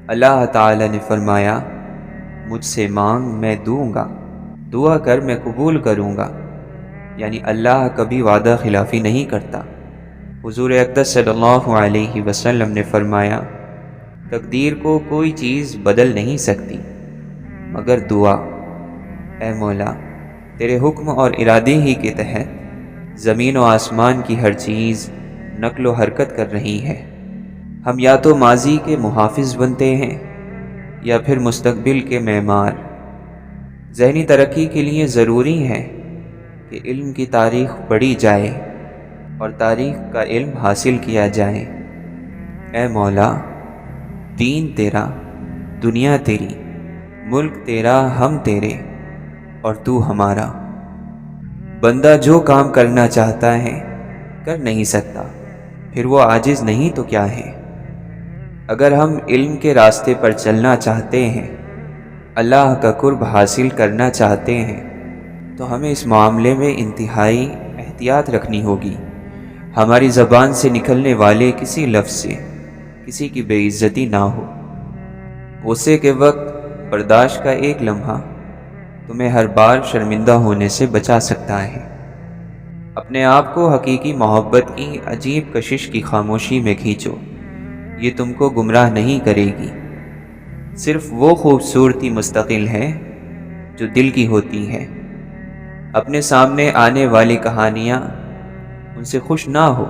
اللہ تعالی نے فرمایا، مجھ سے مانگ میں دوں گا، دعا کر میں قبول کروں گا۔ یعنی اللہ کبھی وعدہ خلافی نہیں کرتا۔ حضور اقدس صلی اللہ علیہ وسلم نے فرمایا، تقدیر کو کوئی چیز بدل نہیں سکتی مگر دعا۔ اے مولا، تیرے حکم اور ارادے ہی کے تحت زمین و آسمان کی ہر چیز نقل و حرکت کر رہی ہے۔ ہم یا تو ماضی کے محافظ بنتے ہیں یا پھر مستقبل کے معمار۔ ذہنی ترقی کے لیے ضروری ہے کہ علم کی تاریخ پڑھی جائے اور تاریخ کا علم حاصل کیا جائے۔ اے مولا، دین تیرا، دنیا تیری، ملک تیرا، ہم تیرے اور تو ہمارا۔ بندہ جو کام کرنا چاہتا ہے کر نہیں سکتا، پھر وہ عاجز نہیں تو کیا ہے؟ اگر ہم علم کے راستے پر چلنا چاہتے ہیں، اللہ کا قرب حاصل کرنا چاہتے ہیں، تو ہمیں اس معاملے میں انتہائی احتیاط رکھنی ہوگی۔ ہماری زبان سے نکلنے والے کسی لفظ سے کسی کی بے عزتی نہ ہو۔ غصے کے وقت برداشت کا ایک لمحہ تمہیں ہر بار شرمندہ ہونے سے بچا سکتا ہے۔ اپنے آپ کو حقیقی محبت کی عجیب کشش کی خاموشی میں کھینچو، یہ تم کو گمراہ نہیں کرے گی۔ صرف وہ خوبصورتی مستقل ہے جو دل کی ہوتی ہے۔ اپنے سامنے آنے والی کہانیاں ان سے خوش نہ ہو،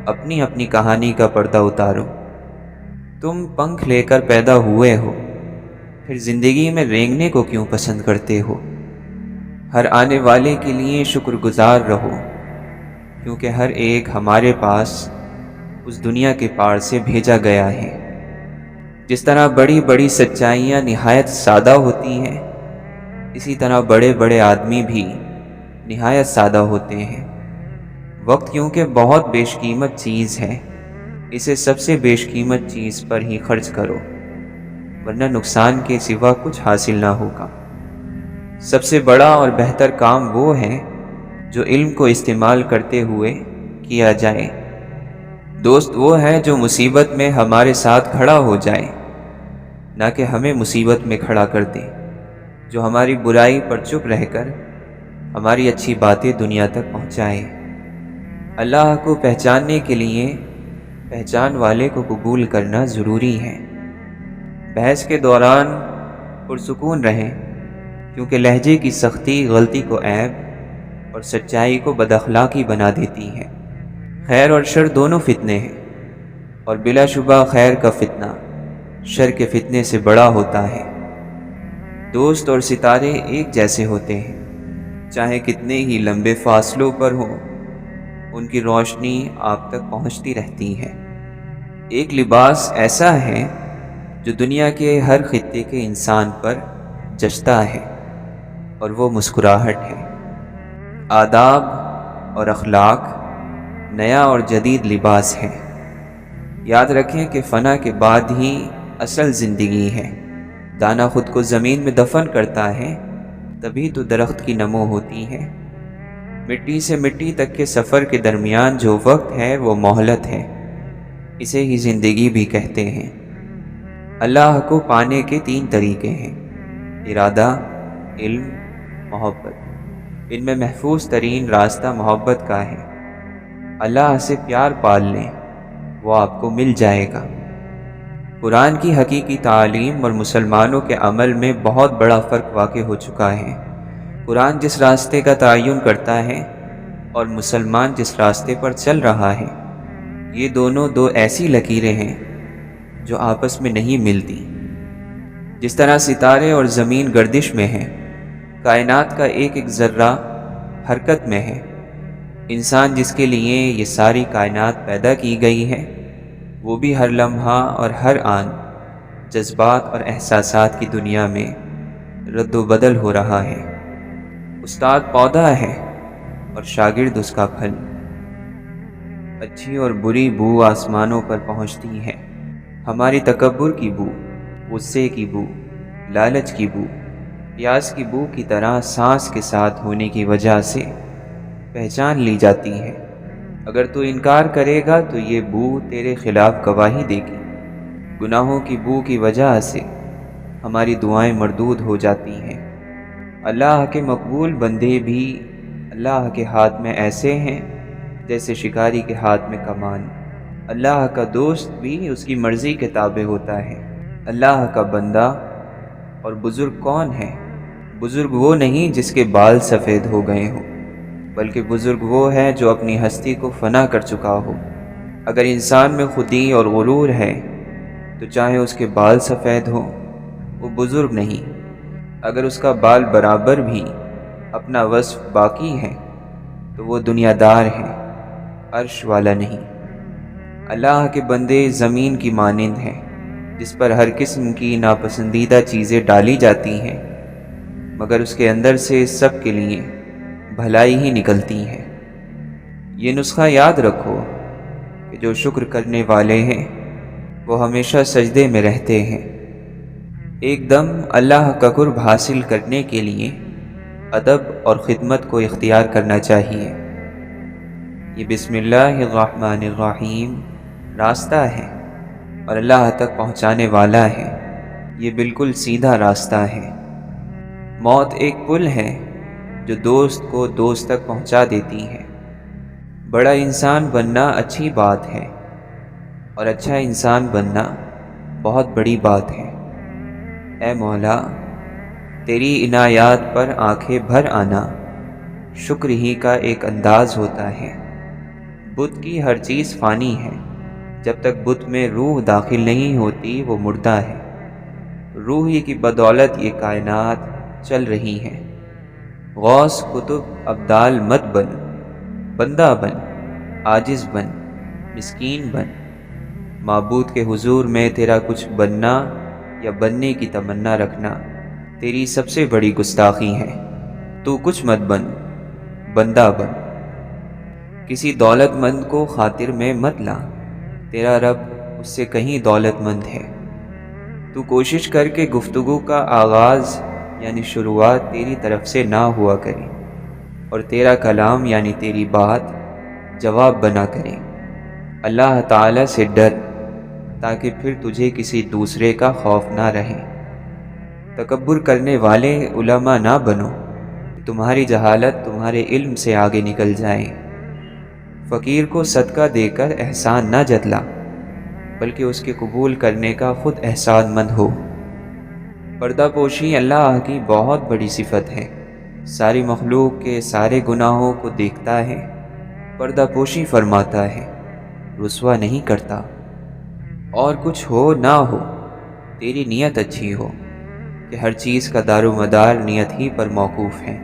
اپنی اپنی کہانی کا پردہ اتارو۔ تم پنکھ لے کر پیدا ہوئے ہو، پھر زندگی میں رینگنے کو کیوں پسند کرتے ہو؟ ہر آنے والے کے لیے شکر گزار رہو، کیونکہ ہر ایک ہمارے پاس اس دنیا کے پار سے بھیجا گیا ہے۔ جس طرح بڑی بڑی سچائیاں نہایت سادہ ہوتی ہیں، اسی طرح بڑے بڑے آدمی بھی نہایت سادہ ہوتے ہیں۔ وقت کیونکہ بہت بیش قیمت چیز ہے، اسے سب سے بیش قیمت چیز پر ہی خرچ کرو، ورنہ نقصان کے سوا کچھ حاصل نہ ہوگا۔ سب سے بڑا اور بہتر کام وہ ہے جو علم کو استعمال کرتے ہوئے کیا جائے۔ دوست وہ ہے جو مصیبت میں ہمارے ساتھ کھڑا ہو جائے، نہ کہ ہمیں مصیبت میں کھڑا کر دے، جو ہماری برائی پر چپ رہ کر ہماری اچھی باتیں دنیا تک پہنچائے۔ اللہ کو پہچاننے کے لیے پہچان والے کو قبول کرنا ضروری ہے۔ بحث کے دوران پرسکون رہیں، کیونکہ لہجے کی سختی غلطی کو عیب اور سچائی کو بد اخلاقی بنا دیتی ہے۔ خیر اور شر دونوں فتنے ہیں، اور بلا شبہ خیر کا فتنہ شر کے فتنے سے بڑا ہوتا ہے۔ دوست اور ستارے ایک جیسے ہوتے ہیں، چاہے کتنے ہی لمبے فاصلوں پر ہوں، ان کی روشنی آپ تک پہنچتی رہتی ہے۔ ایک لباس ایسا ہے جو دنیا کے ہر خطے کے انسان پر جچتا ہے، اور وہ مسکراہٹ ہے۔ آداب اور اخلاق نیا اور جدید لباس ہے۔ یاد رکھیں کہ فنا کے بعد ہی اصل زندگی ہے۔ دانا خود کو زمین میں دفن کرتا ہے، تبھی تو درخت کی نمو ہوتی ہے۔ مٹی سے مٹی تک کے سفر کے درمیان جو وقت ہے وہ مہلت ہے، اسے ہی زندگی بھی کہتے ہیں۔ اللہ کو پانے کے 3 طریقے ہیں: ارادہ، علم، محبت۔ ان میں محفوظ ترین راستہ محبت کا ہے۔ اللہ سے پیار پال لیں، وہ آپ کو مل جائے گا۔ قرآن کی حقیقی تعلیم اور مسلمانوں کے عمل میں بہت بڑا فرق واقع ہو چکا ہے۔ قرآن جس راستے کا تعین کرتا ہے اور مسلمان جس راستے پر چل رہا ہے، یہ دونوں 2 ایسی لکیریں ہیں جو آپس میں نہیں ملتی۔ جس طرح ستارے اور زمین گردش میں ہیں، کائنات کا ایک ایک ذرہ حرکت میں ہے، انسان جس کے لیے یہ ساری کائنات پیدا کی گئی ہے، وہ بھی ہر لمحہ اور ہر آن جذبات اور احساسات کی دنیا میں رد و بدل ہو رہا ہے۔ استاد پودا ہے اور شاگرد اس کا پھل۔ اچھی اور بری بو آسمانوں پر پہنچتی ہے۔ ہماری تکبر کی بو، غصے کی بو، لالچ کی بو، پیاس کی بو کی طرح سانس کے ساتھ ہونے کی وجہ سے پہچان لی جاتی ہے۔ اگر تو انکار کرے گا تو یہ بو تیرے خلاف گواہی دے گی۔ گناہوں کی بو کی وجہ سے ہماری دعائیں مردود ہو جاتی ہیں۔ اللہ کے مقبول بندے بھی اللہ کے ہاتھ میں ایسے ہیں جیسے شکاری کے ہاتھ میں کمان۔ اللہ کا دوست بھی اس کی مرضی کے تابع ہوتا ہے۔ اللہ کا بندہ اور بزرگ کون ہے؟ بزرگ وہ نہیں جس کے بال سفید ہو گئے ہوں، بلکہ بزرگ وہ ہے جو اپنی ہستی کو فنا کر چکا ہو۔ اگر انسان میں خودی اور غرور ہے تو چاہے اس کے بال سفید ہوں وہ بزرگ نہیں، اگر اس کا بال برابر بھی اپنا وصف باقی ہے تو وہ دنیا دار ہے، عرش والا نہیں۔ اللہ کے بندے زمین کی مانند ہیں جس پر ہر قسم کی ناپسندیدہ چیزیں ڈالی جاتی ہیں، مگر اس کے اندر سے سب کے لیے بھلائی ہی نکلتی ہے۔ یہ نسخہ یاد رکھو کہ جو شکر کرنے والے ہیں وہ ہمیشہ سجدے میں رہتے ہیں۔ ایک دم اللہ کا قرب حاصل کرنے کے لیے ادب اور خدمت کو اختیار کرنا چاہیے۔ یہ بسم اللہ الرحمن الرحیم راستہ ہے اور اللہ تک پہنچانے والا ہے۔ یہ بالکل سیدھا راستہ ہے۔ موت ایک پل ہے جو دوست کو دوست تک پہنچا دیتی ہے۔ بڑا انسان بننا اچھی بات ہے اور اچھا انسان بننا بہت بڑی بات ہے۔ اے مولا، تیری عنایات پر آنکھیں بھر آنا شکر ہی کا ایک انداز ہوتا ہے۔ بت کی ہر چیز فانی ہے، جب تک بت میں روح داخل نہیں ہوتی وہ مردہ ہے۔ روح ہی کی بدولت یہ کائنات چل رہی ہے۔ غوث قطب ابدال مت بن، بندہ بن، عاجز بن، مسکین بن۔ معبود کے حضور میں تیرا کچھ بننا یا بننے کی تمنا رکھنا تیری سب سے بڑی گستاخی ہے۔ تو کچھ مت بن، بندہ بن۔ کسی دولت مند کو خاطر میں مت لا، تیرا رب اس سے کہیں دولت مند ہے۔ تو کوشش کر کے گفتگو کا آغاز یعنی شروعات تیری طرف سے نہ ہوا کرے اور تیرا کلام یعنی تیری بات جواب بنا کرے۔ اللہ تعالیٰ سے ڈر تاکہ پھر تجھے کسی دوسرے کا خوف نہ رہے۔ تکبر کرنے والے علماء نہ بنو، تمہاری جہالت تمہارے علم سے آگے نکل جائے۔ فقیر کو صدقہ دے کر احسان نہ جتلا، بلکہ اس کے قبول کرنے کا خود احسان مند ہو۔ پردہ پوشی اللہ کی بہت بڑی صفت ہے۔ ساری مخلوق کے سارے گناہوں کو دیکھتا ہے، پردہ پوشی فرماتا ہے، رسوا نہیں کرتا۔ اور کچھ ہو نہ ہو، تیری نیت اچھی ہو کہ ہر چیز کا دار و مدار نیت ہی پر موقوف ہے۔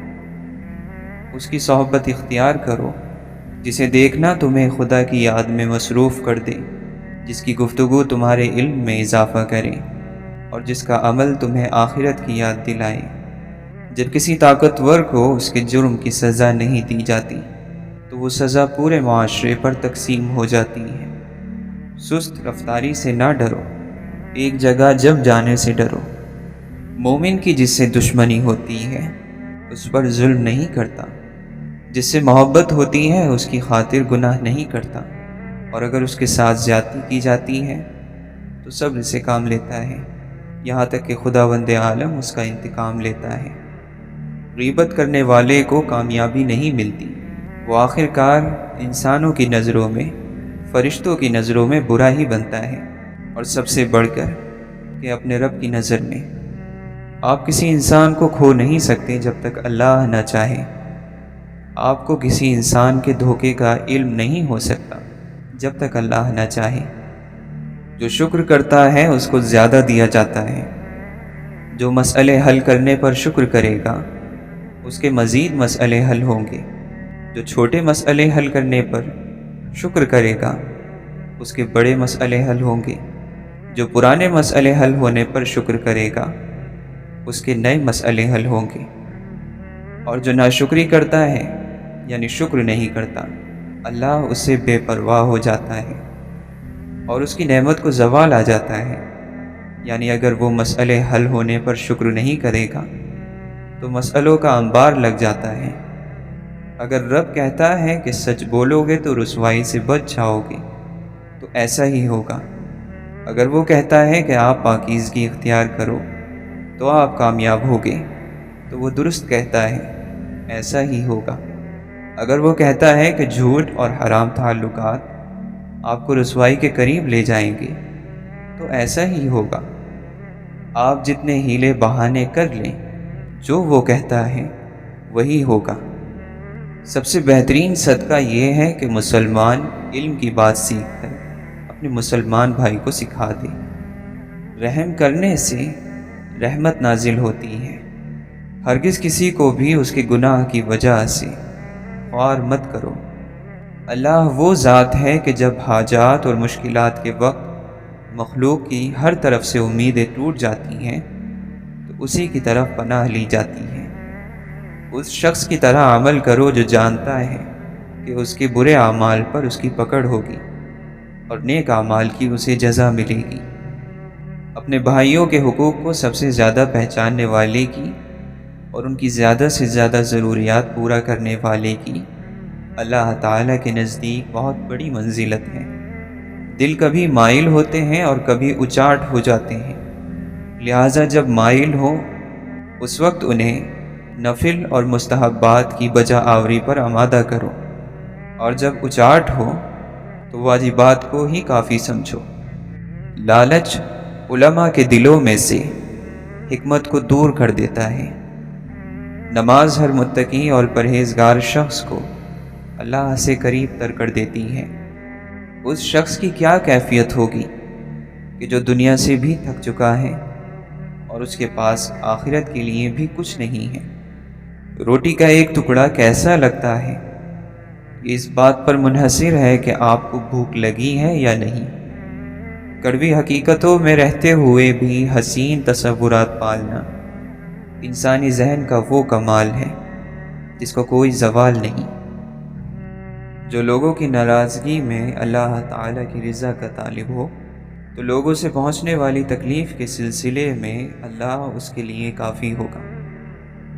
اس کی صحبت اختیار کرو جسے دیکھنا تمہیں خدا کی یاد میں مصروف کر دے، جس کی گفتگو تمہارے علم میں اضافہ کرے اور جس کا عمل تمہیں آخرت کی یاد دلائے۔ جب کسی طاقتور کو اس کے جرم کی سزا نہیں دی جاتی تو وہ سزا پورے معاشرے پر تقسیم ہو جاتی ہے۔ سست رفتاری سے نہ ڈرو، ایک جگہ جب جانے سے ڈرو۔ مومن کی جس سے دشمنی ہوتی ہے اس پر ظلم نہیں کرتا، جس سے محبت ہوتی ہے اس کی خاطر گناہ نہیں کرتا، اور اگر اس کے ساتھ زیادتی کی جاتی ہے تو صبر سے کام لیتا ہے، یہاں تک کہ خداوند عالم اس کا انتقام لیتا ہے۔ غیبت کرنے والے کو کامیابی نہیں ملتی، وہ آخر کار انسانوں کی نظروں میں، فرشتوں کی نظروں میں برا ہی بنتا ہے، اور سب سے بڑھ کر کہ اپنے رب کی نظر میں۔ آپ کسی انسان کو کھو نہیں سکتے جب تک اللہ نہ چاہے۔ آپ کو کسی انسان کے دھوکے کا علم نہیں ہو سکتا جب تک اللہ نہ چاہے۔ جو شکر کرتا ہے اس کو زیادہ دیا جاتا ہے۔ جو مسئلے حل کرنے پر شکر کرے گا اس کے مزید مسئلے حل ہوں گے۔ جو چھوٹے مسئلے حل کرنے پر شکر کرے گا اس کے بڑے مسئلے حل ہوں گے۔ جو پرانے مسئلے حل ہونے پر شکر کرے گا اس کے نئے مسئلے حل ہوں گے۔ اور جو ناشکری کرتا ہے یعنی شکر نہیں کرتا، اللہ اس سے بے پرواہ ہو جاتا ہے اور اس کی نعمت کو زوال آ جاتا ہے۔ یعنی اگر وہ مسئلے حل ہونے پر شکر نہیں کرے گا تو مسئلوں کا انبار لگ جاتا ہے۔ اگر رب کہتا ہے کہ سچ بولو گے تو رسوائی سے بچ جاؤ گے تو ایسا ہی ہوگا۔ اگر وہ کہتا ہے کہ آپ پاکیزگی اختیار کرو تو آپ کامیاب ہوگے تو وہ درست کہتا ہے، ایسا ہی ہوگا۔ اگر وہ کہتا ہے کہ جھوٹ اور حرام تعلقات آپ کو رسوائی کے قریب لے جائیں گے تو ایسا ہی ہوگا۔ آپ جتنے ہیلے بہانے کر لیں، جو وہ کہتا ہے وہی ہوگا۔ سب سے بہترین صدقہ یہ ہے کہ مسلمان علم کی بات سیکھ کر اپنے مسلمان بھائی کو سکھا دے۔ رحم کرنے سے رحمت نازل ہوتی ہے۔ ہرگز کسی کو بھی اس کے گناہ کی وجہ سے خوار مت کرو۔ اللہ وہ ذات ہے کہ جب حاجات اور مشکلات کے وقت مخلوق کی ہر طرف سے امیدیں ٹوٹ جاتی ہیں تو اسی کی طرف پناہ لی جاتی ہے۔ اس شخص کی طرح عمل کرو جو جانتا ہے کہ اس کے برے اعمال پر اس کی پکڑ ہوگی اور نیک اعمال کی اسے جزا ملے گی۔ اپنے بھائیوں کے حقوق کو سب سے زیادہ پہچاننے والے کی اور ان کی زیادہ سے زیادہ ضروریات پورا کرنے والے کی اللہ تعالیٰ کے نزدیک بہت بڑی منزلت ہے۔ دل کبھی مائل ہوتے ہیں اور کبھی اچاٹ ہو جاتے ہیں، لہٰذا جب مائل ہو اس وقت انہیں نفل اور مستحبات کی بجا آوری پر آمادہ کرو، اور جب اچاٹ ہو تو واجبات کو ہی کافی سمجھو۔ لالچ علماء کے دلوں میں سے حکمت کو دور کر دیتا ہے۔ نماز ہر متقی اور پرہیزگار شخص کو اللہ سے قریب تر کر دیتی ہے۔ اس شخص کی کیا کیفیت ہوگی کہ جو دنیا سے بھی تھک چکا ہے اور اس کے پاس آخرت کے لیے بھی کچھ نہیں ہے۔ روٹی کا ایک ٹکڑا کیسا لگتا ہے، یہ اس بات پر منحصر ہے کہ آپ کو بھوک لگی ہے یا نہیں۔ کڑوی حقیقتوں میں رہتے ہوئے بھی حسین تصورات پالنا انسانی ذہن کا وہ کمال ہے جس کو کوئی زوال نہیں۔ جو لوگوں کی ناراضگی میں اللہ تعالیٰ کی رضا کا طالب ہو تو لوگوں سے پہنچنے والی تکلیف کے سلسلے میں اللہ اس کے لیے کافی ہوگا،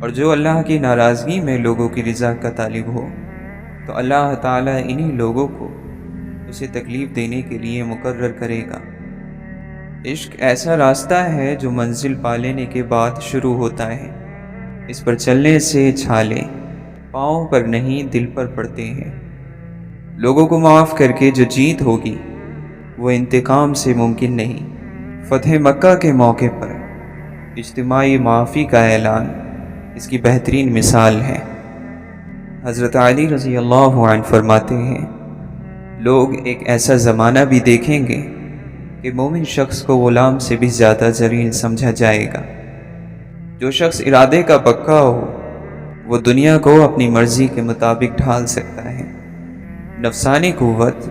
اور جو اللہ کی ناراضگی میں لوگوں کی رضا کا طالب ہو تو اللہ تعالیٰ انہی لوگوں کو اسے تکلیف دینے کے لیے مقرر کرے گا۔ عشق ایسا راستہ ہے جو منزل پا لینے کے بعد شروع ہوتا ہے۔ اس پر چلنے سے چھالے پاؤں پر نہیں دل پر پڑتے ہیں۔ لوگوں کو معاف کر کے جو جیت ہوگی وہ انتقام سے ممکن نہیں۔ فتح مکہ کے موقع پر اجتماعی معافی کا اعلان اس کی بہترین مثال ہے۔ حضرت علی رضی اللہ عنہ فرماتے ہیں، لوگ ایک ایسا زمانہ بھی دیکھیں گے کہ مومن شخص کو غلام سے بھی زیادہ ذلیل سمجھا جائے گا۔ جو شخص ارادے کا پکا ہو وہ دنیا کو اپنی مرضی کے مطابق ڈھال سکتا ہے۔ نفسانی قوت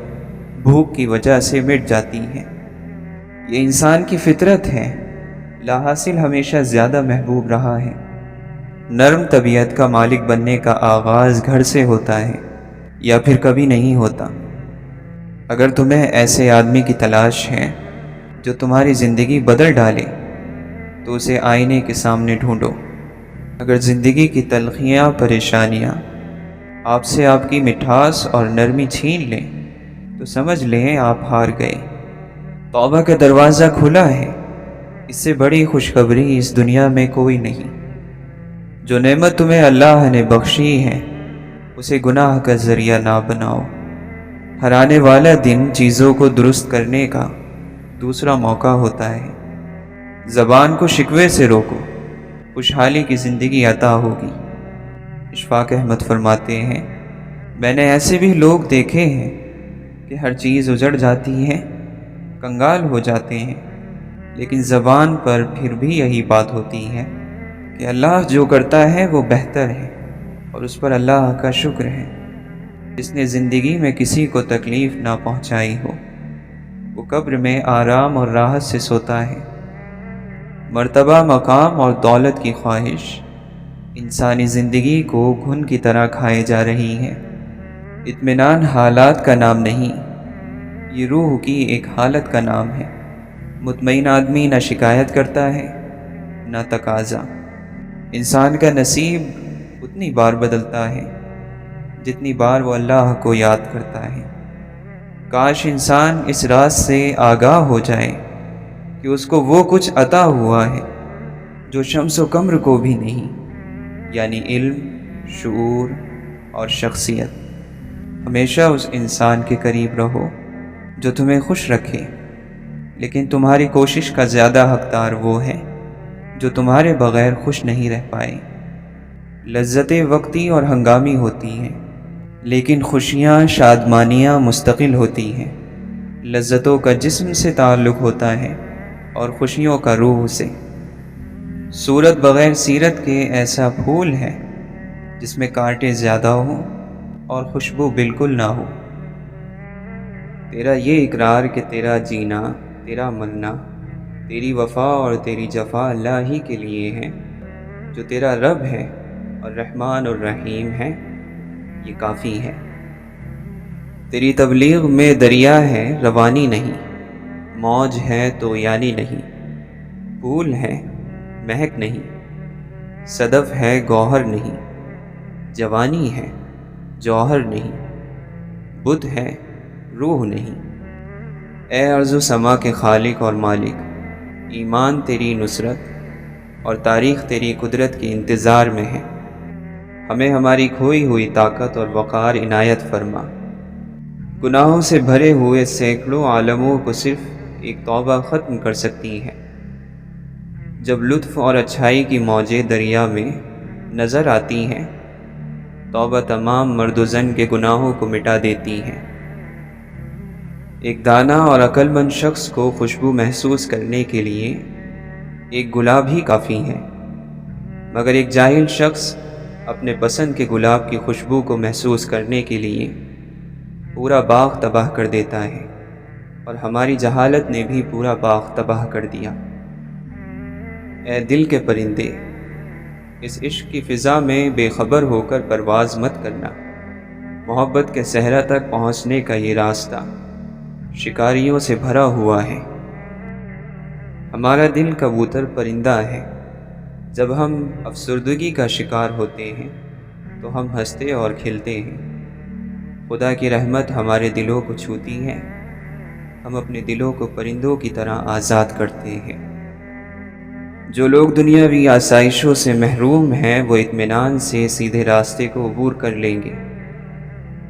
بھوک کی وجہ سے مٹ جاتی ہے۔ یہ انسان کی فطرت ہے، لا حاصل ہمیشہ زیادہ محبوب رہا ہے۔ نرم طبیعت کا مالک بننے کا آغاز گھر سے ہوتا ہے یا پھر کبھی نہیں ہوتا۔ اگر تمہیں ایسے آدمی کی تلاش ہے جو تمہاری زندگی بدل ڈالے تو اسے آئینے کے سامنے ڈھونڈو۔ اگر زندگی کی تلخیاں پریشانیاں آپ سے آپ کی مٹھاس اور نرمی چھین لیں تو سمجھ لیں آپ ہار گئے۔ توبہ کا دروازہ کھلا ہے، اس سے بڑی خوشخبری اس دنیا میں کوئی نہیں۔ جو نعمت تمہیں اللہ نے بخشی ہے اسے گناہ کا ذریعہ نہ بناؤ۔ ہر آنے والا دن چیزوں کو درست کرنے کا دوسرا موقع ہوتا ہے۔ زبان کو شکوے سے روکو، خوشحالی کی زندگی عطا ہوگی۔ اشفاق احمد فرماتے ہیں، میں نے ایسے بھی لوگ دیکھے ہیں کہ ہر چیز اجڑ جاتی ہے، کنگال ہو جاتے ہیں، لیکن زبان پر پھر بھی یہی بات ہوتی ہے کہ اللہ جو کرتا ہے وہ بہتر ہے اور اس پر اللہ کا شکر ہے۔ جس نے زندگی میں کسی کو تکلیف نہ پہنچائی ہو وہ قبر میں آرام اور راحت سے سوتا ہے۔ مرتبہ، مقام اور دولت کی خواہش انسانی زندگی کو گھن کی طرح کھائے جا رہی ہے۔ اطمینان حالات کا نام نہیں، یہ روح کی ایک حالت کا نام ہے۔ مطمئن آدمی نہ شکایت کرتا ہے نہ تقاضا۔ انسان کا نصیب اتنی بار بدلتا ہے جتنی بار وہ اللہ کو یاد کرتا ہے۔ کاش انسان اس راز سے آگاہ ہو جائے کہ اس کو وہ کچھ عطا ہوا ہے جو شمس و قمر کو بھی نہیں، یعنی علم، شعور اور شخصیت۔ ہمیشہ اس انسان کے قریب رہو جو تمہیں خوش رکھے، لیکن تمہاری کوشش کا زیادہ حقدار وہ ہے جو تمہارے بغیر خوش نہیں رہ پائے۔ لذتیں وقتی اور ہنگامی ہوتی ہیں، لیکن خوشیاں، شادمانیاں مستقل ہوتی ہیں۔ لذتوں کا جسم سے تعلق ہوتا ہے اور خوشیوں کا روح سے۔ صورت بغیر سیرت کے ایسا پھول ہے جس میں کانٹے زیادہ ہوں اور خوشبو بالکل نہ ہو۔ تیرا یہ اقرار کہ تیرا جینا، تیرا مرنا، تیری وفا اور تیری جفا اللہ ہی کے لیے ہے، جو تیرا رب ہے اور رحمان اور رحیم ہے، یہ کافی ہے۔ تیری تبلیغ میں دریا ہے، روانی نہیں، موج ہے تو یعنی نہیں، پھول ہے، مہک نہیں، صدف ہے، گوہر نہیں، جوانی ہے، جوہر نہیں، بت ہے، روح نہیں۔ اے ارض و سما کے خالق اور مالک، ایمان تیری نصرت اور تاریخ تیری قدرت کے انتظار میں ہے۔ ہمیں ہماری کھوئی ہوئی طاقت اور وقار عنایت فرما۔ گناہوں سے بھرے ہوئے سینکڑوں عالموں کو صرف ایک توبہ ختم کر سکتی ہے۔ جب لطف اور اچھائی کی موجیں دریا میں نظر آتی ہیں، توبہ تمام مرد و زن کے گناہوں کو مٹا دیتی ہے۔ ایک دانا اور عقل مند شخص کو خوشبو محسوس کرنے کے لیے ایک گلاب ہی کافی ہے، مگر ایک جاہل شخص اپنے پسند کے گلاب کی خوشبو کو محسوس کرنے کے لیے پورا باغ تباہ کر دیتا ہے، اور ہماری جہالت نے بھی پورا باغ تباہ کر دیا۔ اے دل کے پرندے، اس عشق کی فضا میں بے خبر ہو کر پرواز مت کرنا۔ محبت کے صحرا تک پہنچنے کا یہ راستہ شکاریوں سے بھرا ہوا ہے۔ ہمارا دل کبوتر پرندہ ہے۔ جب ہم افسردگی کا شکار ہوتے ہیں تو ہم ہنستے اور کھلتے ہیں۔ خدا کی رحمت ہمارے دلوں کو چھوتی ہے، ہم اپنے دلوں کو پرندوں کی طرح آزاد کرتے ہیں۔ جو لوگ دنیاوی آسائشوں سے محروم ہیں وہ اطمینان سے سیدھے راستے کو عبور کر لیں گے،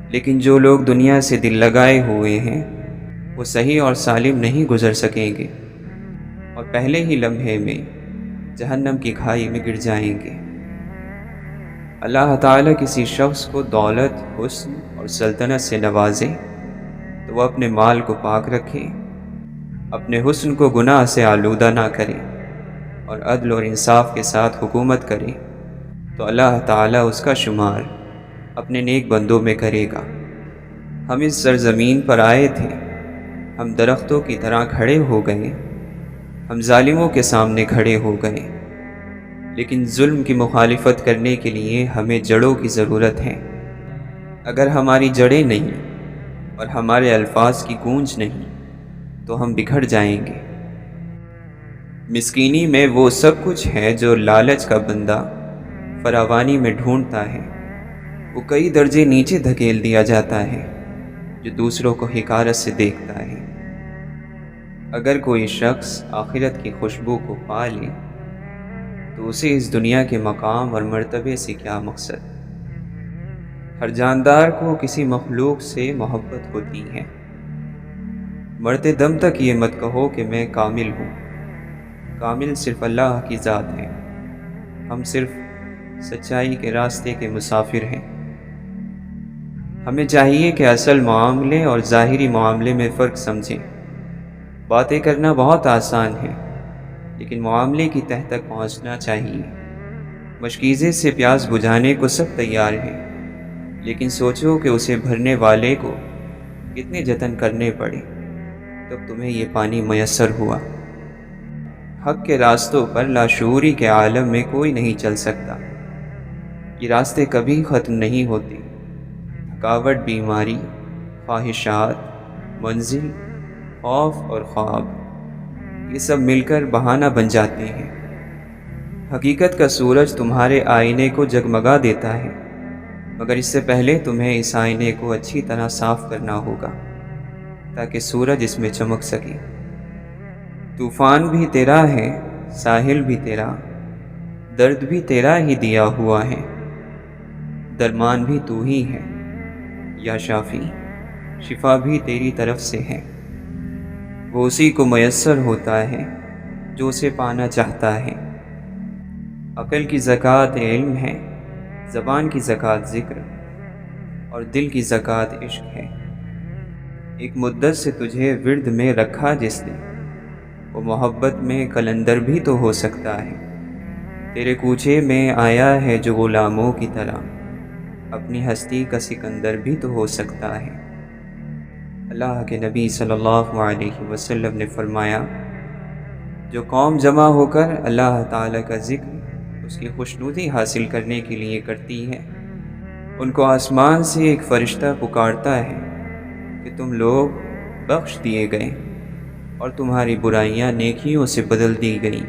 لیکن جو لوگ دنیا سے دل لگائے ہوئے ہیں وہ صحیح اور سالم نہیں گزر سکیں گے، اور پہلے ہی لمحے میں جہنم کی کھائی میں گر جائیں گے۔ اللہ تعالیٰ کسی شخص کو دولت، حسن اور سلطنت سے نوازے تو وہ اپنے مال کو پاک رکھے، اپنے حسن کو گناہ سے آلودہ نہ کرے، اور عدل اور انصاف کے ساتھ حکومت کرے تو اللہ تعالیٰ اس کا شمار اپنے نیک بندوں میں کرے گا۔ ہم اس سرزمین پر آئے تھے، ہم درختوں کی طرح کھڑے ہو گئے، ہم ظالموں کے سامنے کھڑے ہو گئے، لیکن ظلم کی مخالفت کرنے کے لیے ہمیں جڑوں کی ضرورت ہے۔ اگر ہماری جڑیں نہیں اور ہمارے الفاظ کی گونج نہیں تو ہم بکھر جائیں گے۔ مسکینی میں وہ سب کچھ ہے جو لالچ کا بندہ فراوانی میں ڈھونڈتا ہے، وہ کئی درجے نیچے دھکیل دیا جاتا ہے جو دوسروں کو حقارت سے دیکھتا ہے۔ اگر کوئی شخص آخرت کی خوشبو کو پا لے تو اسے اس دنیا کے مقام اور مرتبے سے کیا مقصد۔ ہر جاندار کو کسی مخلوق سے محبت ہوتی ہے۔ مرتے دم تک یہ مت کہو کہ میں کامل ہوں، کامل صرف اللہ کی ذات ہے، ہم صرف سچائی کے راستے کے مسافر ہیں۔ ہمیں چاہیے کہ اصل معاملے اور ظاہری معاملے میں فرق سمجھیں۔ باتیں کرنا بہت آسان ہے، لیکن معاملے کی تہہ تک پہنچنا چاہیے۔ مشکیزے سے پیاس بجھانے کو سب تیار ہیں، لیکن سوچو کہ اسے بھرنے والے کو کتنے جتن کرنے پڑے تب تمہیں یہ پانی میسر ہوا۔ حق کے راستوں پر لاشعوری کے عالم میں کوئی نہیں چل سکتا۔ یہ راستے کبھی ختم نہیں ہوتے۔ تھکاوٹ، بیماری، خواہشات، منزل، خوف اور خواب، یہ سب مل کر بہانہ بن جاتے ہیں۔ حقیقت کا سورج تمہارے آئینے کو جگمگا دیتا ہے، مگر اس سے پہلے تمہیں اس آئینے کو اچھی طرح صاف کرنا ہوگا تاکہ سورج اس میں چمک سکے۔ طوفان بھی تیرا ہے، ساحل بھی تیرا، درد بھی تیرا ہی دیا ہوا ہے، درمان بھی تو ہی ہے یا شافی، شفا بھی تیری طرف سے ہے۔ وہ اسی کو میسر ہوتا ہے جو اسے پانا چاہتا ہے۔ عقل کی زکوٰۃ علم ہے، زبان کی زکوٰۃ ذکر اور دل کی زکوٰۃ عشق ہے۔ ایک مدت سے تجھے ورد میں رکھا جس نے، وہ محبت میں قلندر بھی تو ہو سکتا ہے۔ تیرے کوچے میں آیا ہے جو غلاموں کی طرح، اپنی ہستی کا سکندر بھی تو ہو سکتا ہے۔ اللہ کے نبی صلی اللہ علیہ وسلم نے فرمایا، جو قوم جمع ہو کر اللہ تعالیٰ کا ذکر اس کی خوشنودی حاصل کرنے کے لیے کرتی ہے، ان کو آسمان سے ایک فرشتہ پکارتا ہے کہ تم لوگ بخش دیے گئے اور تمہاری برائیاں نیکیوں سے بدل دی گئیں۔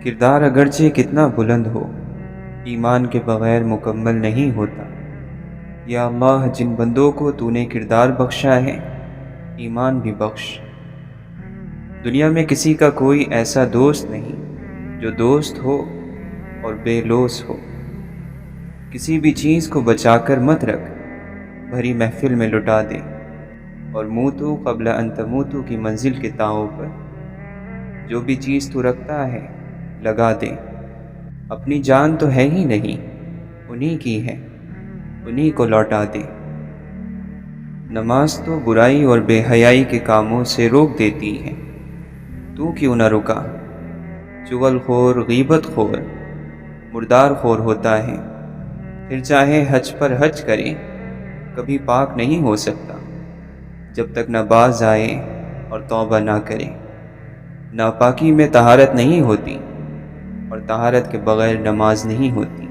کردار اگرچہ کتنا بلند ہو، ایمان کے بغیر مکمل نہیں ہوتا۔ یا اللہ، جن بندوں کو تو نے کردار بخشا ہے، ایمان بھی بخش۔ دنیا میں کسی کا کوئی ایسا دوست نہیں جو دوست ہو اور بے لوث ہو۔ کسی بھی چیز کو بچا کر مت رکھ، بھری محفل میں لٹا دے، اور موتو قبل ان تموتو کی منزل کے تاؤں پر جو بھی چیز تو رکھتا ہے لگا دے۔ اپنی جان تو ہے ہی نہیں، انہی کی ہے، انہی کو لوٹا دے۔ نماز تو برائی اور بے حیائی کے کاموں سے روک دیتی ہے، تو کیوں نہ رکا؟ چغل خور، غیبت خور، مردار خور ہوتا ہے، پھر چاہے حج پر حج کرے کبھی پاک نہیں ہو سکتا جب تک نہ باز آئے اور توبہ نہ کرے۔ ناپاکی میں طہارت نہیں ہوتی اور طہارت کے بغیر نماز نہیں ہوتی۔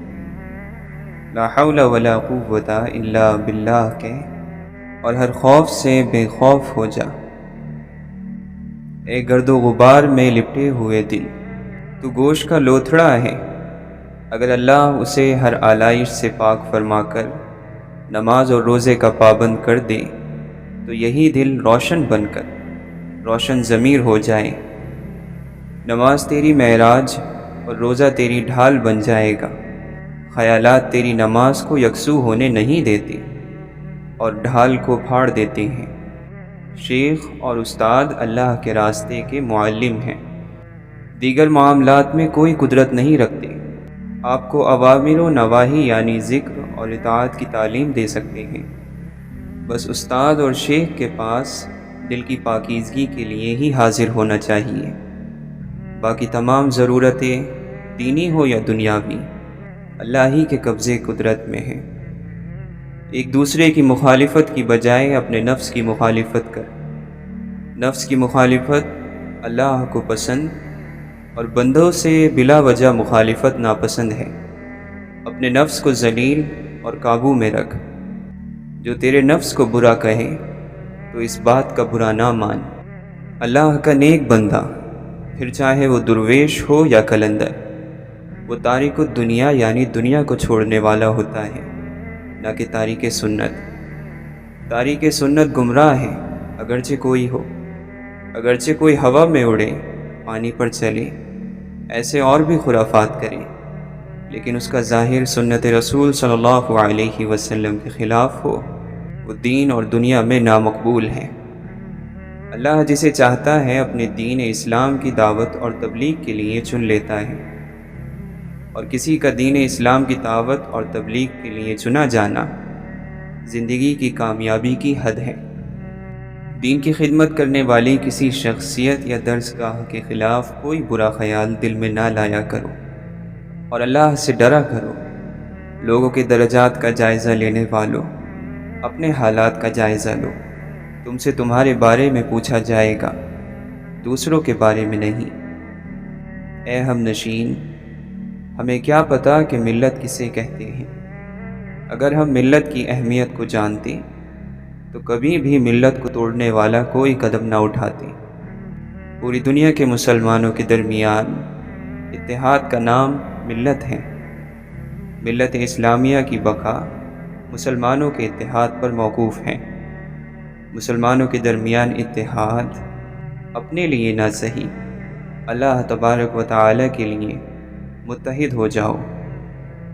لا حول ولا قوت الا باللہ کہہ اور ہر خوف سے بے خوف ہو جا۔ اے گرد و غبار میں لپٹے ہوئے دل، تو گوشت کا لوتھڑا ہے، اگر اللہ اسے ہر آلائش سے پاک فرما کر نماز اور روزے کا پابند کر دے تو یہی دل روشن بن کر روشن ضمیر ہو جائے۔ نماز تیری معراج اور روزہ تیری ڈھال بن جائے گا۔ خیالات تیری نماز کو یکسو ہونے نہیں دیتے اور ڈھال کو پھاڑ دیتے ہیں۔ شیخ اور استاد اللہ کے راستے کے معلم ہیں، دیگر معاملات میں کوئی قدرت نہیں رکھتے۔ آپ کو اوامر و نواہی یعنی ذکر اور اطاعت کی تعلیم دے سکتے ہیں۔ بس استاد اور شیخ کے پاس دل کی پاکیزگی کے لیے ہی حاضر ہونا چاہیے۔ باقی تمام ضرورتیں دینی ہو یا دنیاوی اللہ ہی کے قبضے قدرت میں ہیں۔ ایک دوسرے کی مخالفت کی بجائے اپنے نفس کی مخالفت کر۔ نفس کی مخالفت اللہ کو پسند اور بندوں سے بلا وجہ مخالفت ناپسند ہے۔ اپنے نفس کو ذلیل اور قابو میں رکھ۔ جو تیرے نفس کو برا کہے تو اس بات کا برا نہ مان۔ اللہ کا نیک بندہ، پھر چاہے وہ درویش ہو یا قلندر، وہ تارک الدنیا یعنی دنیا کو چھوڑنے والا ہوتا ہے، نہ کہ تارک سنت۔ تارک سنت گمراہ ہے، اگرچہ کوئی ہو، اگرچہ کوئی ہوا میں اڑے، پانی پر چلے، ایسے اور بھی خرافات کرے، لیکن اس کا ظاہر سنت رسول صلی اللہ علیہ وسلم کے خلاف ہو، وہ دین اور دنیا میں نامقبول ہے۔ اللہ جسے چاہتا ہے اپنے دین اسلام کی دعوت اور تبلیغ کے لیے چن لیتا ہے، اور کسی کا دین اسلام کی دعوت اور تبلیغ کے لیے چنا جانا زندگی کی کامیابی کی حد ہے۔ دین کی خدمت کرنے والی کسی شخصیت یا درسگاہ کے خلاف کوئی برا خیال دل میں نہ لایا کرو، اور اللہ سے ڈرا کرو۔ لوگوں کے درجات کا جائزہ لینے والوں، اپنے حالات کا جائزہ لو۔ تم سے تمہارے بارے میں پوچھا جائے گا، دوسروں کے بارے میں نہیں۔ اے ہم نشین، ہمیں کیا پتہ کہ ملت کسے کہتے ہیں؟ اگر ہم ملت کی اہمیت کو جانتے تو کبھی بھی ملت کو توڑنے والا کوئی قدم نہ اٹھاتے۔ پوری دنیا کے مسلمانوں کے درمیان اتحاد کا نام ملت ہے۔ ملت اسلامیہ کی بقا مسلمانوں کے اتحاد پر موقوف ہے۔ مسلمانوں کے درمیان اتحاد اپنے لیے نہ صحیح اللہ تبارک و تعالی کے لیے متحد ہو جاؤ۔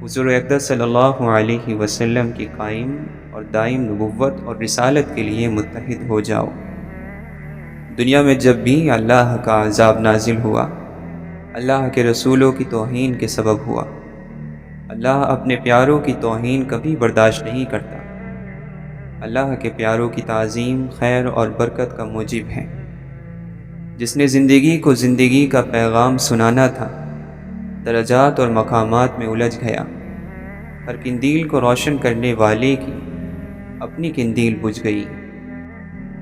حضور اقدس صلی اللہ علیہ وسلم کی قائم اور دائم نبوت اور رسالت کے لیے متحد ہو جاؤ۔ دنیا میں جب بھی اللہ کا عذاب نازل ہوا، اللہ کے رسولوں کی توہین کے سبب ہوا۔ اللہ اپنے پیاروں کی توہین کبھی برداشت نہیں کرتا۔ اللہ کے پیاروں کی تعظیم خیر اور برکت کا موجب ہے۔ جس نے زندگی کو زندگی کا پیغام سنانا تھا، درجات اور مقامات میں الجھ گیا۔ ہر قندیل کو روشن کرنے والے کی اپنی قندیل بجھ گئی۔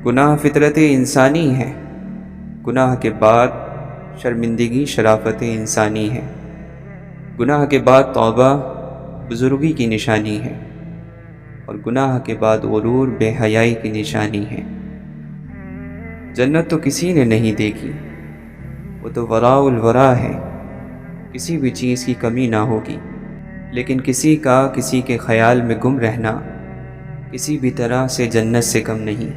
گناہ فطرت انسانی ہے، گناہ کے بعد شرمندگی شرافت انسانی ہے، گناہ کے بعد توبہ بزرگی کی نشانی ہے، اور گناہ کے بعد غرور بے حیائی کی نشانی ہے۔ جنت تو کسی نے نہیں دیکھی، وہ تو وراء الورا ہے، کسی بھی چیز کی کمی نہ ہوگی، لیکن کسی کا کسی کے خیال میں گم رہنا کسی بھی طرح سے جنت سے کم نہیں۔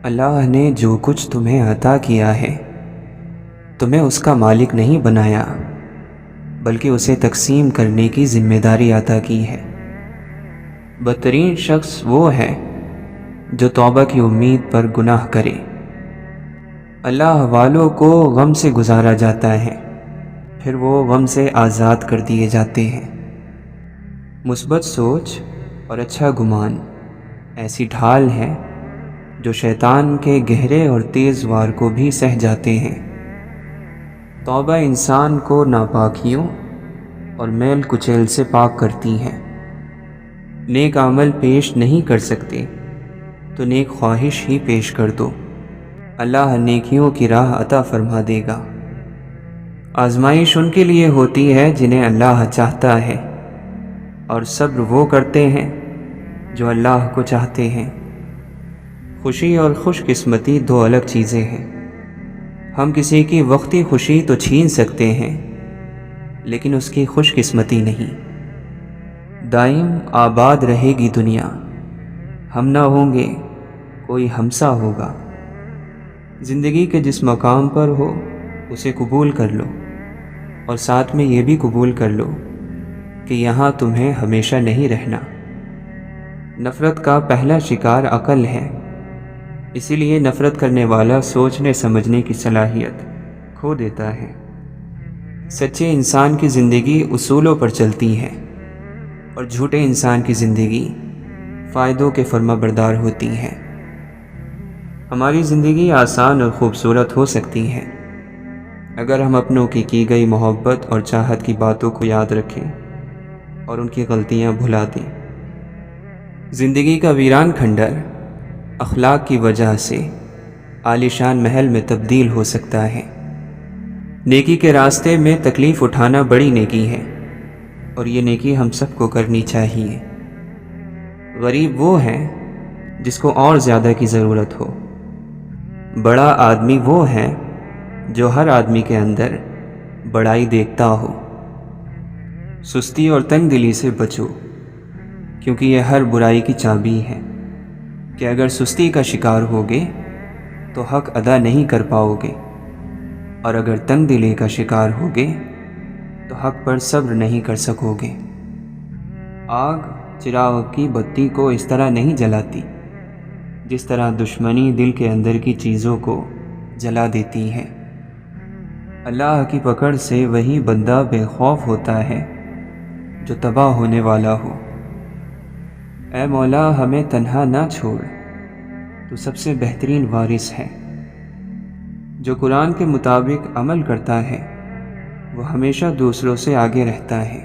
اللہ نے جو کچھ تمہیں عطا کیا ہے، تمہیں اس کا مالک نہیں بنایا، بلکہ اسے تقسیم کرنے کی ذمہ داری عطا کی ہے۔ بدترین شخص وہ ہے جو توبہ کی امید پر گناہ کرے۔ اللہ والوں کو غم سے گزارا جاتا ہے، پھر وہ غم سے آزاد کر دیے جاتے ہیں۔ مثبت سوچ اور اچھا گمان ایسی ڈھال ہے جو شیطان کے گہرے اور تیز وار کو بھی سہ جاتے ہیں۔ توبہ انسان کو ناپاکیوں اور میل کچیل سے پاک کرتی ہے۔ نیک عمل پیش نہیں کر سکتے تو نیک خواہش ہی پیش کر دو، اللہ نیکیوں کی راہ عطا فرما دے گا۔ آزمائش ان کے لیے ہوتی ہے جنہیں اللہ چاہتا ہے، اور صبر وہ کرتے ہیں جو اللہ کو چاہتے ہیں۔ خوشی اور خوش قسمتی دو الگ چیزیں ہیں۔ ہم کسی کی وقتی خوشی تو چھین سکتے ہیں، لیکن اس کی خوش قسمتی نہیں۔ دائم آباد رہے گی دنیا، ہم نہ ہوں گے کوئی ہمسا ہوگا۔ زندگی کے جس مقام پر ہو اسے قبول کر لو، اور ساتھ میں یہ بھی قبول کر لو کہ یہاں تمہیں ہمیشہ نہیں رہنا۔ نفرت کا پہلا شکار عقل ہے، اسی لیے نفرت کرنے والا سوچنے سمجھنے کی صلاحیت کھو دیتا ہے۔ سچے انسان کی زندگی اصولوں پر چلتی ہے، اور جھوٹے انسان کی زندگی فائدوں کے فرما بردار ہوتی ہے۔ ہماری زندگی آسان اور خوبصورت ہو سکتی ہے اگر ہم اپنوں کی گئی محبت اور چاہت کی باتوں کو یاد رکھیں اور ان کی غلطیاں بھلا دیں۔ زندگی کا ویران کھنڈر اخلاق کی وجہ سے عالیشان محل میں تبدیل ہو سکتا ہے۔ نیکی کے راستے میں تکلیف اٹھانا بڑی نیکی ہے، اور یہ نیکی ہم سب کو کرنی چاہیے۔ غریب وہ ہے جس کو اور زیادہ کی ضرورت ہو۔ بڑا آدمی وہ ہے جو ہر آدمی کے اندر بڑائی دیکھتا ہو۔ سستی اور تنگ دلی سے بچو، کیونکہ یہ ہر برائی کی چابی ہے کہ اگر سستی کا شکار ہوگے تو حق ادا نہیں کر پاؤ گے، اور اگر تنگ دلی کا شکار ہوگے تو حق پر صبر نہیں کر سکو گے۔ آگ چراغ کی بتی کو اس طرح نہیں جلاتی جس طرح دشمنی دل کے اندر کی چیزوں کو جلا دیتی ہے۔ اللہ کی پکڑ سے وہی بندہ بے خوف ہوتا ہے جو تباہ ہونے والا ہو۔ اے مولا، ہمیں تنہا نہ چھوڑ، تو سب سے بہترین وارث ہے۔ جو قرآن کے مطابق عمل کرتا ہے وہ ہمیشہ دوسروں سے آگے رہتا ہے۔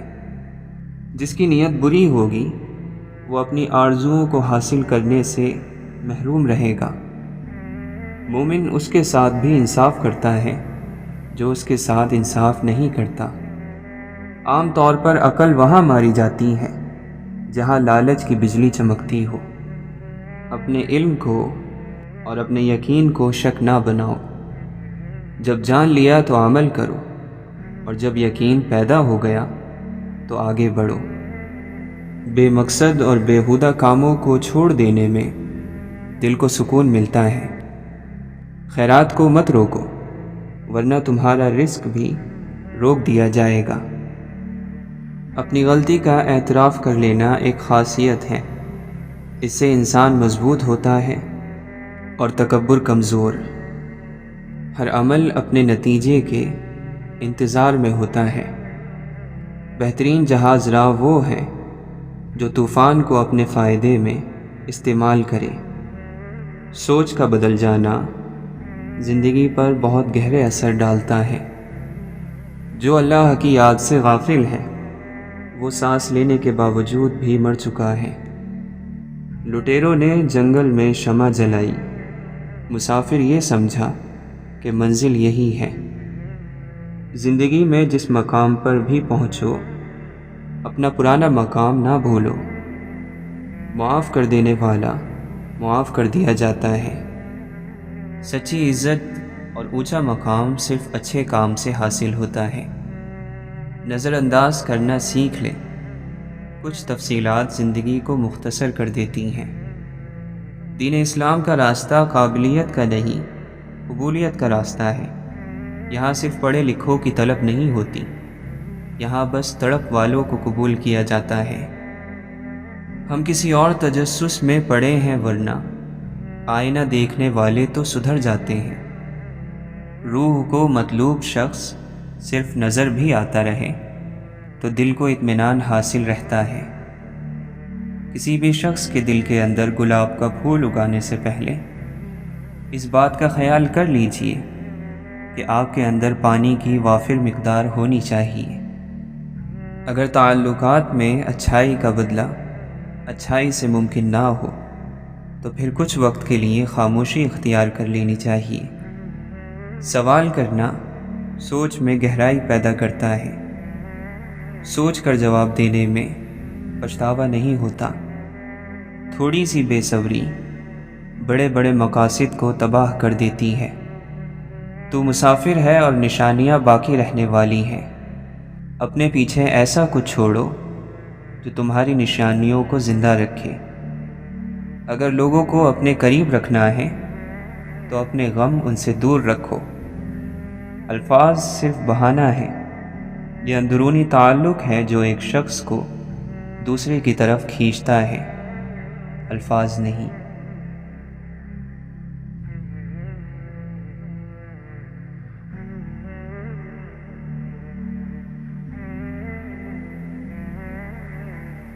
جس کی نیت بری ہوگی وہ اپنی آرزوؤں کو حاصل کرنے سے محروم رہے گا۔ مومن اس کے ساتھ بھی انصاف کرتا ہے جو اس کے ساتھ انصاف نہیں کرتا۔ عام طور پر عقل وہاں ماری جاتی ہے جہاں لالچ کی بجلی چمکتی ہو۔ اپنے علم کو اور اپنے یقین کو شک نہ بناؤ۔ جب جان لیا تو عمل کرو، اور جب یقین پیدا ہو گیا تو آگے بڑھو۔ بے مقصد اور بیہودہ کاموں کو چھوڑ دینے میں دل کو سکون ملتا ہے۔ خیرات کو مت روکو ورنہ تمہارا رزق بھی روک دیا جائے گا۔ اپنی غلطی کا اعتراف کر لینا ایک خاصیت ہے، اس سے انسان مضبوط ہوتا ہے اور تکبر کمزور۔ ہر عمل اپنے نتیجے کے انتظار میں ہوتا ہے۔ بہترین جہاز راہ وہ ہے جو طوفان کو اپنے فائدے میں استعمال کرے۔ سوچ کا بدل جانا زندگی پر بہت گہرے اثر ڈالتا ہے۔ جو اللہ کی یاد سے غافل ہے وہ سانس لینے کے باوجود بھی مر چکا ہے۔ لٹیروں نے جنگل میں شمع جلائی، مسافر یہ سمجھا کہ منزل یہی ہے۔ زندگی میں جس مقام پر بھی پہنچو اپنا پرانا مقام نہ بھولو۔ معاف کر دینے والا معاف کر دیا جاتا ہے۔ سچی عزت اور اونچا مقام صرف اچھے کام سے حاصل ہوتا ہے۔ نظر انداز کرنا سیکھ لیں، کچھ تفصیلات زندگی کو مختصر کر دیتی ہیں۔ دین اسلام کا راستہ قابلیت کا نہیں، قبولیت کا راستہ ہے۔ یہاں صرف پڑھے لکھوں کی طلب نہیں ہوتی، یہاں بس تڑپ والوں کو قبول کیا جاتا ہے۔ ہم کسی اور تجسس میں پڑے ہیں ورنہ آئینہ دیکھنے والے تو سدھر جاتے ہیں۔ روح کو مطلوب شخص صرف نظر بھی آتا رہے تو دل کو اطمینان حاصل رہتا ہے۔ کسی بھی شخص کے دل کے اندر گلاب کا پھول اگانے سے پہلے اس بات کا خیال کر لیجئے کہ آپ کے اندر پانی کی وافر مقدار ہونی چاہیے۔ اگر تعلقات میں اچھائی کا بدلہ اچھائی سے ممکن نہ ہو تو پھر کچھ وقت کے لیے خاموشی اختیار کر لینی چاہیے۔ سوال کرنا سوچ میں گہرائی پیدا کرتا ہے۔ سوچ کر جواب دینے میں پچھتاوا نہیں ہوتا۔ تھوڑی سی بے صبری بڑے بڑے مقاصد کو تباہ کر دیتی ہے۔ تو مسافر ہے اور نشانیاں باقی رہنے والی ہیں۔ اپنے پیچھے ایسا کچھ چھوڑو جو تمہاری نشانیوں کو زندہ رکھے۔ اگر لوگوں کو اپنے قریب رکھنا ہے تو اپنے غم ان سے دور رکھو۔ الفاظ صرف بہانہ ہے، یہ اندرونی تعلق ہے جو ایک شخص کو دوسرے کی طرف کھینچتا ہے، الفاظ نہیں۔